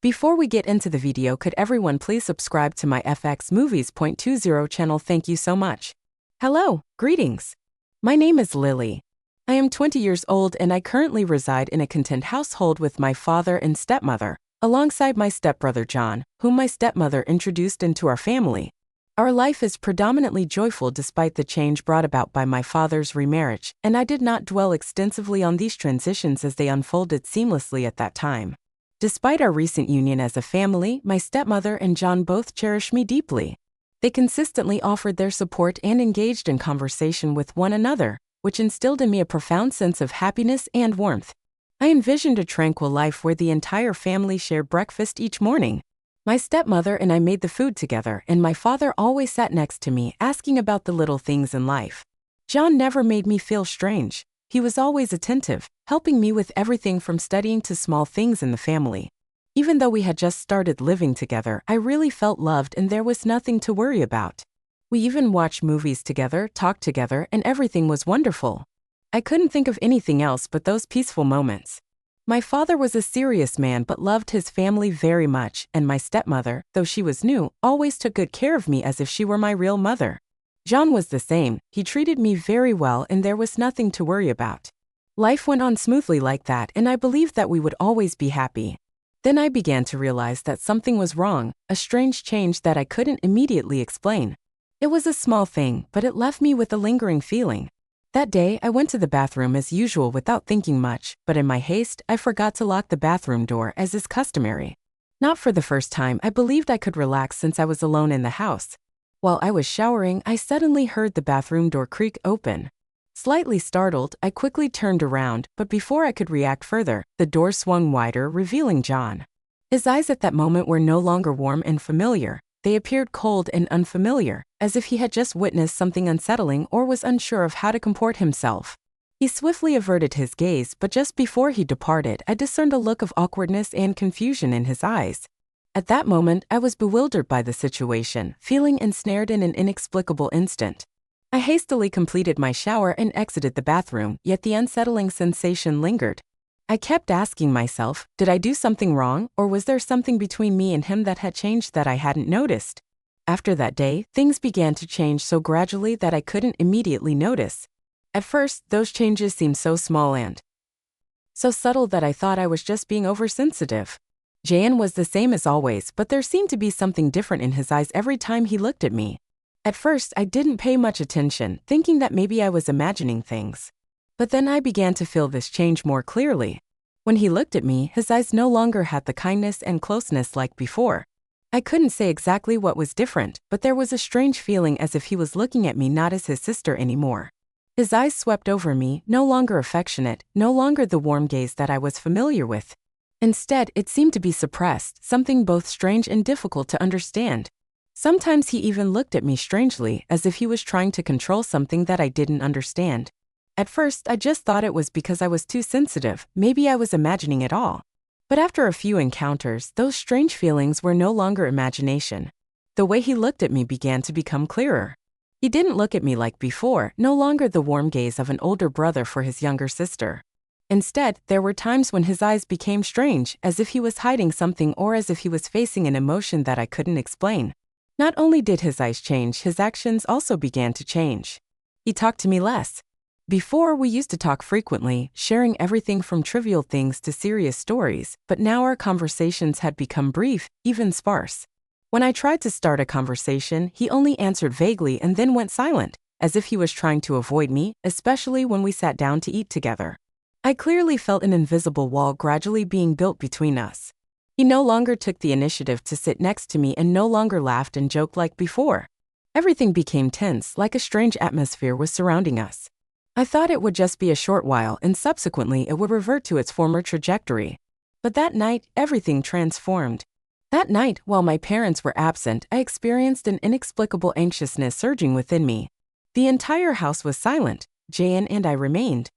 Before we get into the video, could everyone please subscribe to my FXmovies.20 channel? Thank you so much. Hello, greetings. My name is Lily. I am 20 years old and I currently reside in a content household with my father and stepmother, alongside my stepbrother John, whom my stepmother introduced into our family. Our life is predominantly joyful despite the change brought about by my father's remarriage, and I did not dwell extensively on these transitions as they unfolded seamlessly at that time. Despite our recent union as a family, my stepmother and John both cherish me deeply. They consistently offered their support and engaged in conversation with one another, which instilled in me a profound sense of happiness and warmth. I envisioned a tranquil life where the entire family shared breakfast each morning. My stepmother and I made the food together, and my father always sat next to me, asking about the little things in life. John never made me feel strange. He was always attentive, helping me with everything from studying to small things in the family. Even though we had just started living together, I really felt loved and there was nothing to worry about. We even watched movies together, talked together, and everything was wonderful. I couldn't think of anything else but those peaceful moments. My father was a serious man but loved his family very much, and my stepmother, though she was new, always took good care of me as if she were my real mother. John was the same. He treated me very well and there was nothing to worry about. Life went on smoothly like that, and I believed that we would always be happy. Then I began to realize that something was wrong, a strange change that I couldn't immediately explain. It was a small thing, but it left me with a lingering feeling. That day, I went to the bathroom as usual without thinking much, but in my haste, I forgot to lock the bathroom door as is customary. Not for the first time, I believed I could relax since I was alone in the house. While I was showering, I suddenly heard the bathroom door creak open. Slightly startled, I quickly turned around, but before I could react further, the door swung wider, revealing John. His eyes at that moment were no longer warm and familiar. They appeared cold and unfamiliar, as if he had just witnessed something unsettling or was unsure of how to comport himself. He swiftly averted his gaze, but just before he departed, I discerned a look of awkwardness and confusion in his eyes. At that moment, I was bewildered by the situation, feeling ensnared in an inexplicable instant. I hastily completed my shower and exited the bathroom, yet the unsettling sensation lingered. I kept asking myself, did I do something wrong, or was there something between me and him that had changed that I hadn't noticed? After that day, things began to change so gradually that I couldn't immediately notice. At first, those changes seemed so small and so subtle that I thought I was just being oversensitive. Jan was the same as always, but there seemed to be something different in his eyes every time he looked at me. At first, I didn't pay much attention, thinking that maybe I was imagining things. But then I began to feel this change more clearly. When he looked at me, his eyes no longer had the kindness and closeness like before. I couldn't say exactly what was different, but there was a strange feeling as if he was looking at me not as his sister anymore. His eyes swept over me, no longer affectionate, no longer the warm gaze that I was familiar with. Instead, it seemed to be suppressed, something both strange and difficult to understand. Sometimes he even looked at me strangely, as if he was trying to control something that I didn't understand. At first, I just thought it was because I was too sensitive, maybe I was imagining it all. But after a few encounters, those strange feelings were no longer imagination. The way he looked at me began to become clearer. He didn't look at me like before, no longer the warm gaze of an older brother for his younger sister. Instead, there were times when his eyes became strange, as if he was hiding something or as if he was facing an emotion that I couldn't explain. Not only did his eyes change, his actions also began to change. He talked to me less. Before, we used to talk frequently, sharing everything from trivial things to serious stories, but now our conversations had become brief, even sparse. When I tried to start a conversation, he only answered vaguely and then went silent, as if he was trying to avoid me, especially when we sat down to eat together. I clearly felt an invisible wall gradually being built between us. He no longer took the initiative to sit next to me and no longer laughed and joked like before. Everything became tense, like a strange atmosphere was surrounding us. I thought it would just be a short while and subsequently it would revert to its former trajectory. But that night, everything transformed. That night, while my parents were absent, I experienced an inexplicable anxiousness surging within me. The entire house was silent. Jan and I remained.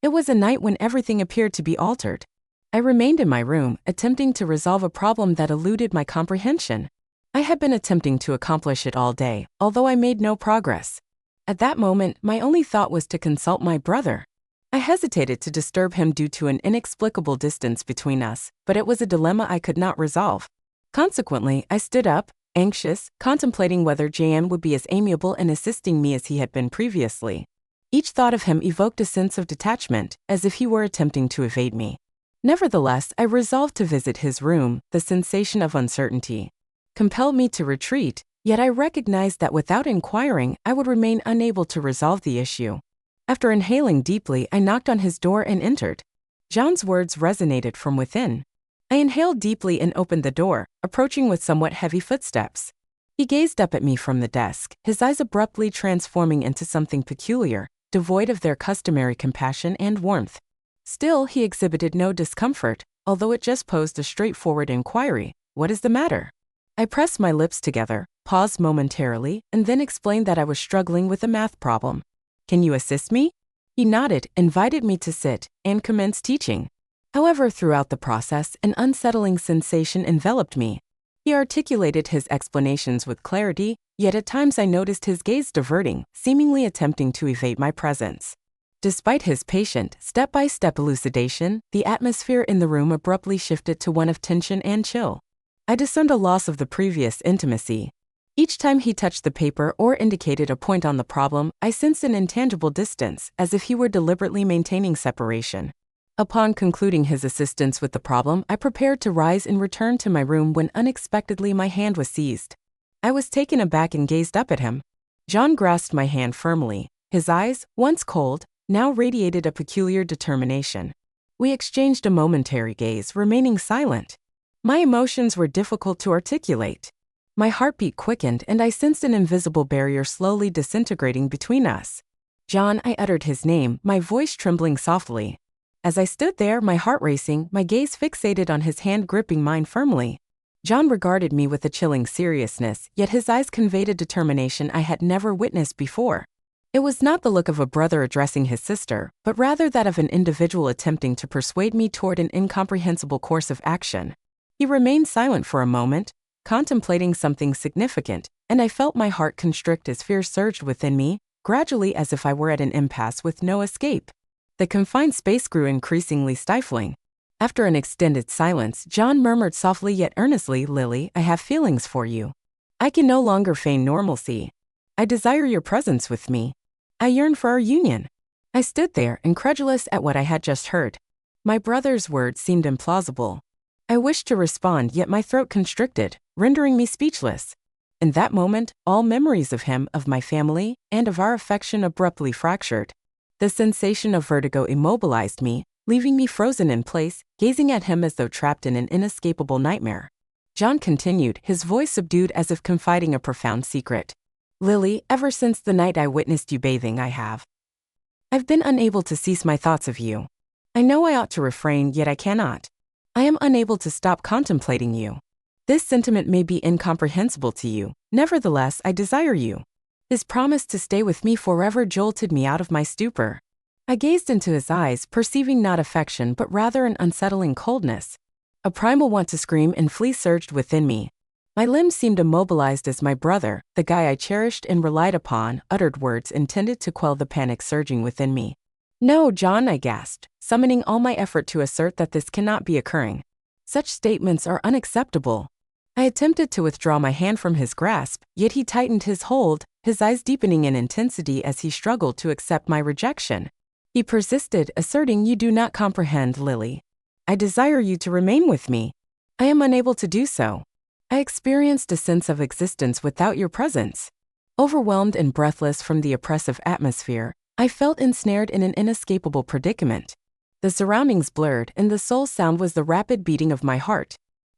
It was a night when everything appeared to be altered. I remained in my room, attempting to resolve a problem that eluded my comprehension. I had been attempting to accomplish it all day, although I made no progress. At that moment, my only thought was to consult my brother. I hesitated to disturb him due to an inexplicable distance between us, but it was a dilemma I could not resolve. Consequently, I stood up, anxious, contemplating whether JM would be as amiable in assisting me as he had been previously. Each thought of him evoked a sense of detachment, as if he were attempting to evade me. Nevertheless, I resolved to visit his room. The sensation of uncertainty compelled me to retreat, yet I recognized that without inquiring, I would remain unable to resolve the issue. After inhaling deeply, I knocked on his door and entered. John's words resonated from within. I inhaled deeply and opened the door, approaching with somewhat heavy footsteps. He gazed up at me from the desk, his eyes abruptly transforming into something peculiar, devoid of their customary compassion and warmth. Still, he exhibited no discomfort, although it just posed a straightforward inquiry, "What is the matter?" I pressed my lips together, paused momentarily, and then explained that I was struggling with a math problem. "Can you assist me?" He nodded, invited me to sit, and commenced teaching. However, throughout the process, an unsettling sensation enveloped me. He articulated his explanations with clarity, yet at times I noticed his gaze diverting, seemingly attempting to evade my presence. Despite his patient, step-by-step elucidation, the atmosphere in the room abruptly shifted to one of tension and chill. I discerned a loss of the previous intimacy. Each time he touched the paper or indicated a point on the problem, I sensed an intangible distance, as if he were deliberately maintaining separation. Upon concluding his assistance with the problem, I prepared to rise and return to my room when unexpectedly my hand was seized. I was taken aback and gazed up at him. John grasped my hand firmly. His eyes, once cold, now radiated a peculiar determination. We exchanged a momentary gaze, remaining silent. My emotions were difficult to articulate. My heartbeat quickened and I sensed an invisible barrier slowly disintegrating between us. "John," I uttered his name, my voice trembling softly. As I stood there, my heart racing, my gaze fixated on his hand gripping mine firmly. John regarded me with a chilling seriousness, yet his eyes conveyed a determination I had never witnessed before. It was not the look of a brother addressing his sister, but rather that of an individual attempting to persuade me toward an incomprehensible course of action. He remained silent for a moment, contemplating something significant, and I felt my heart constrict as fear surged within me, gradually as if I were at an impasse with no escape. The confined space grew increasingly stifling. After an extended silence, John murmured softly yet earnestly, "Lily, I have feelings for you. I can no longer feign normalcy. I desire your presence with me. I yearn for our union." I stood there, incredulous at what I had just heard. My brother's words seemed implausible. I wished to respond, yet my throat constricted, rendering me speechless. In that moment, all memories of him, of my family, and of our affection abruptly fractured. The sensation of vertigo immobilized me, leaving me frozen in place, gazing at him as though trapped in an inescapable nightmare. John continued, his voice subdued as if confiding a profound secret. "Lily, ever since the night I witnessed you bathing, I've been unable to cease my thoughts of you. I know I ought to refrain, yet I cannot. I am unable to stop contemplating you. This sentiment may be incomprehensible to you, nevertheless I desire you." His promise to stay with me forever jolted me out of my stupor. I gazed into his eyes, perceiving not affection but rather an unsettling coldness. A primal want to scream and flee surged within me. My limbs seemed immobilized as my brother, the guy I cherished and relied upon, uttered words intended to quell the panic surging within me. "No, John," I gasped, summoning all my effort to assert that this cannot be occurring. "Such statements are unacceptable." I attempted to withdraw my hand from his grasp, yet he tightened his hold, his eyes deepening in intensity as he struggled to accept my rejection. He persisted, asserting, "You do not comprehend, Lily. I desire you to remain with me. I am unable to do so. I experienced a sense of existence without your presence." Overwhelmed and breathless from the oppressive atmosphere, I felt ensnared in an inescapable predicament. The surroundings blurred, and the sole sound was the rapid beating of my heart.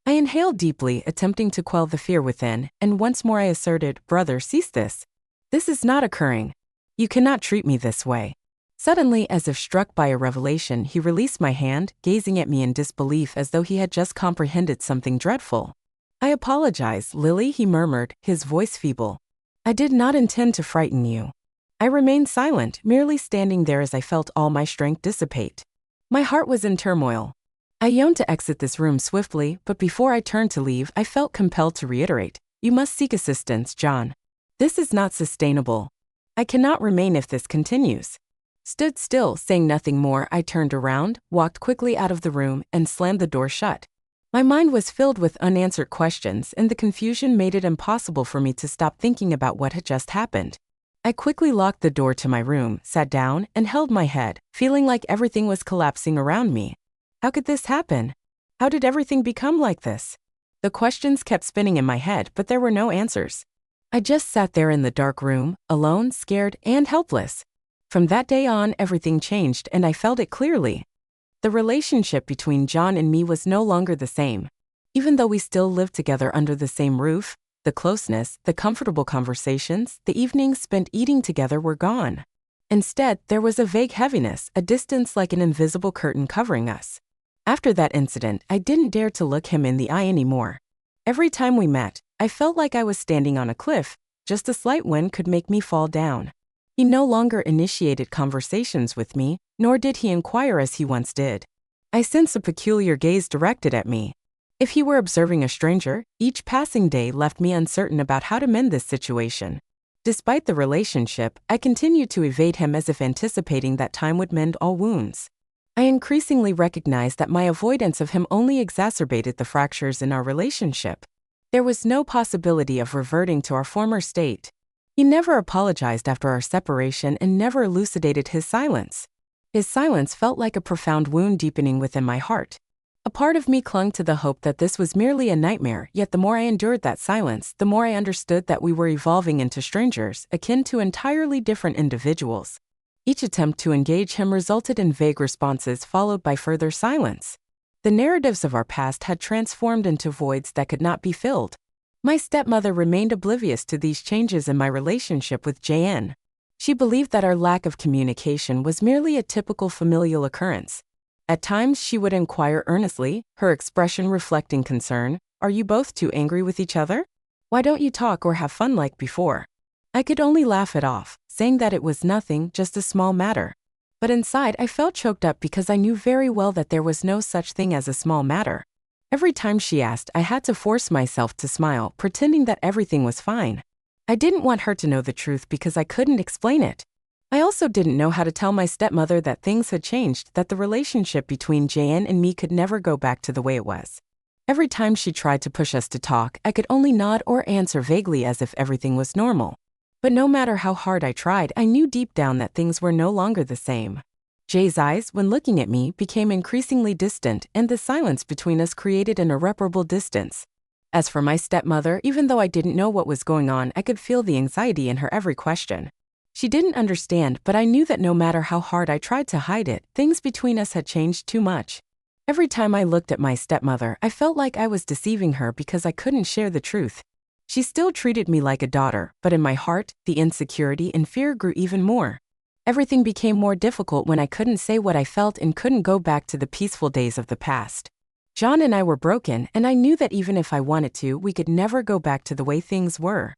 I inhaled deeply, attempting to quell the fear within, and once more I asserted, "Brother, cease this. This is not occurring. You cannot treat me this way." Suddenly, as if struck by a revelation, he released my hand, gazing at me in disbelief as though he had just comprehended something dreadful. "I apologize, Lily," he murmured, his voice feeble. "I did not intend to frighten you." I remained silent, merely standing there as I felt all my strength dissipate. My heart was in turmoil. I yearned to exit this room swiftly, but before I turned to leave, I felt compelled to reiterate, "You must seek assistance, John. This is not sustainable. I cannot remain if this continues." stood still, saying nothing more. I turned around, walked quickly out of the room, and slammed the door shut. My mind was filled with unanswered questions, and the confusion made it impossible for me to stop thinking about what had just happened. I quickly locked the door to my room, sat down, and held my head, feeling like everything was collapsing around me. How could this happen? How did everything become like this? The questions kept spinning in my head, but there were no answers. I just sat there in the dark room, alone, scared, and helpless. From that day on, everything changed, and I felt it clearly. The relationship between John and me was no longer the same. Even though we still lived together under the same roof, the closeness, the comfortable conversations, the evenings spent eating together were gone. Instead, there was a vague heaviness, a distance like an invisible curtain covering us. After that incident, I didn't dare to look him in the eye anymore. Every time we met, I felt like I was standing on a cliff. Just a slight wind could make me fall down. He no longer initiated conversations with me, nor did he inquire as he once did. I sensed a peculiar gaze directed at me. If he were observing a stranger, each passing day left me uncertain about how to mend this situation. Despite the relationship, I continued to evade him as if anticipating that time would mend all wounds. I increasingly recognized that my avoidance of him only exacerbated the fractures in our relationship. There was no possibility of reverting to our former state. He never apologized after our separation and never elucidated his silence. His silence felt like a profound wound deepening within my heart. A part of me clung to the hope that this was merely a nightmare, yet the more I endured that silence, the more I understood that we were evolving into strangers, akin to entirely different individuals. Each attempt to engage him resulted in vague responses followed by further silence. The narratives of our past had transformed into voids that could not be filled. My stepmother remained oblivious to these changes in my relationship with JN. She believed that our lack of communication was merely a typical familial occurrence. At times, she would inquire earnestly, her expression reflecting concern, "Are you both too angry with each other? Why don't you talk or have fun like before?" I could only laugh it off, saying that it was nothing, just a small matter. But inside, I felt choked up because I knew very well that there was no such thing as a small matter. Every time she asked, I had to force myself to smile, pretending that everything was fine. I didn't want her to know the truth because I couldn't explain it. I also didn't know how to tell my stepmother that things had changed, that the relationship between JN and me could never go back to the way it was. Every time she tried to push us to talk, I could only nod or answer vaguely as if everything was normal. But no matter how hard I tried, I knew deep down that things were no longer the same. Jay's eyes, when looking at me, became increasingly distant, and the silence between us created an irreparable distance. As for my stepmother, even though I didn't know what was going on, I could feel the anxiety in her every question. She didn't understand, but I knew that no matter how hard I tried to hide it, things between us had changed too much. Every time I looked at my stepmother, I felt like I was deceiving her because I couldn't share the truth. She still treated me like a daughter, but in my heart, the insecurity and fear grew even more. Everything became more difficult when I couldn't say what I felt and couldn't go back to the peaceful days of the past. John and I were broken, and I knew that even if I wanted to, we could never go back to the way things were.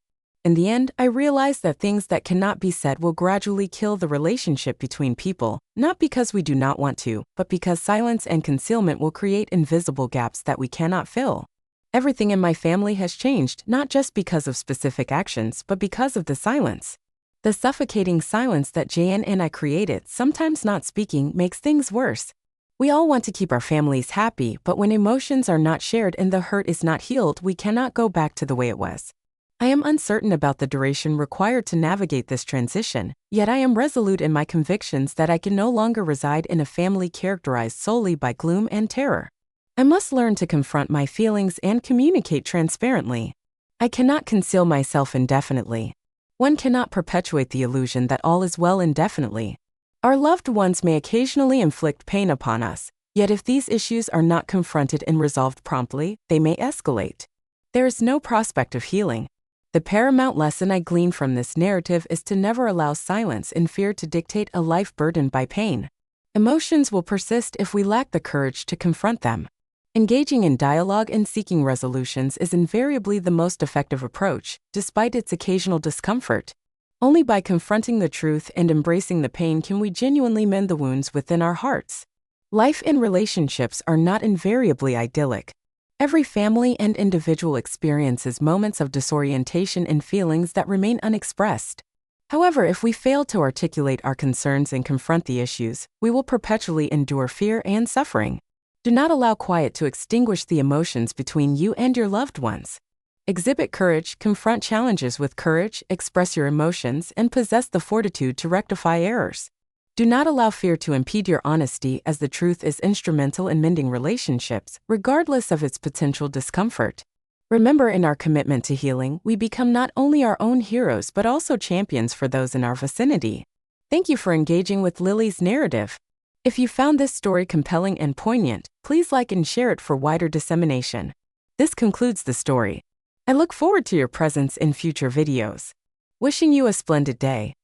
In the end, I realized that things that cannot be said will gradually kill the relationship between people, not because we do not want to, but because silence and concealment will create invisible gaps that we cannot fill. Everything in my family has changed, not just because of specific actions, but because of the silence. The suffocating silence that JN and I created, sometimes not speaking, makes things worse. We all want to keep our families happy, but when emotions are not shared and the hurt is not healed, we cannot go back to the way it was. I am uncertain about the duration required to navigate this transition, yet I am resolute in my convictions that I can no longer reside in a family characterized solely by gloom and terror. I must learn to confront my feelings and communicate transparently. I cannot conceal myself indefinitely. One cannot perpetuate the illusion that all is well indefinitely. Our loved ones may occasionally inflict pain upon us, yet if these issues are not confronted and resolved promptly, they may escalate. There is no prospect of healing. The paramount lesson I glean from this narrative is to never allow silence and fear to dictate a life burdened by pain. Emotions will persist if we lack the courage to confront them. Engaging in dialogue and seeking resolutions is invariably the most effective approach, despite its occasional discomfort. Only by confronting the truth and embracing the pain can we genuinely mend the wounds within our hearts. Life and relationships are not invariably idyllic. Every family and individual experiences moments of disorientation and feelings that remain unexpressed. However, if we fail to articulate our concerns and confront the issues, we will perpetually endure fear and suffering. Do not allow quiet to extinguish the emotions between you and your loved ones. Exhibit courage, confront challenges with courage, express your emotions, and possess the fortitude to rectify errors. Do not allow fear to impede your honesty, as the truth is instrumental in mending relationships, regardless of its potential discomfort. Remember, in our commitment to healing, we become not only our own heroes but also champions for those in our vicinity. Thank you for engaging with Lily's narrative. If you found this story compelling and poignant, please like and share it for wider dissemination. This concludes the story. I look forward to your presence in future videos. Wishing you a splendid day.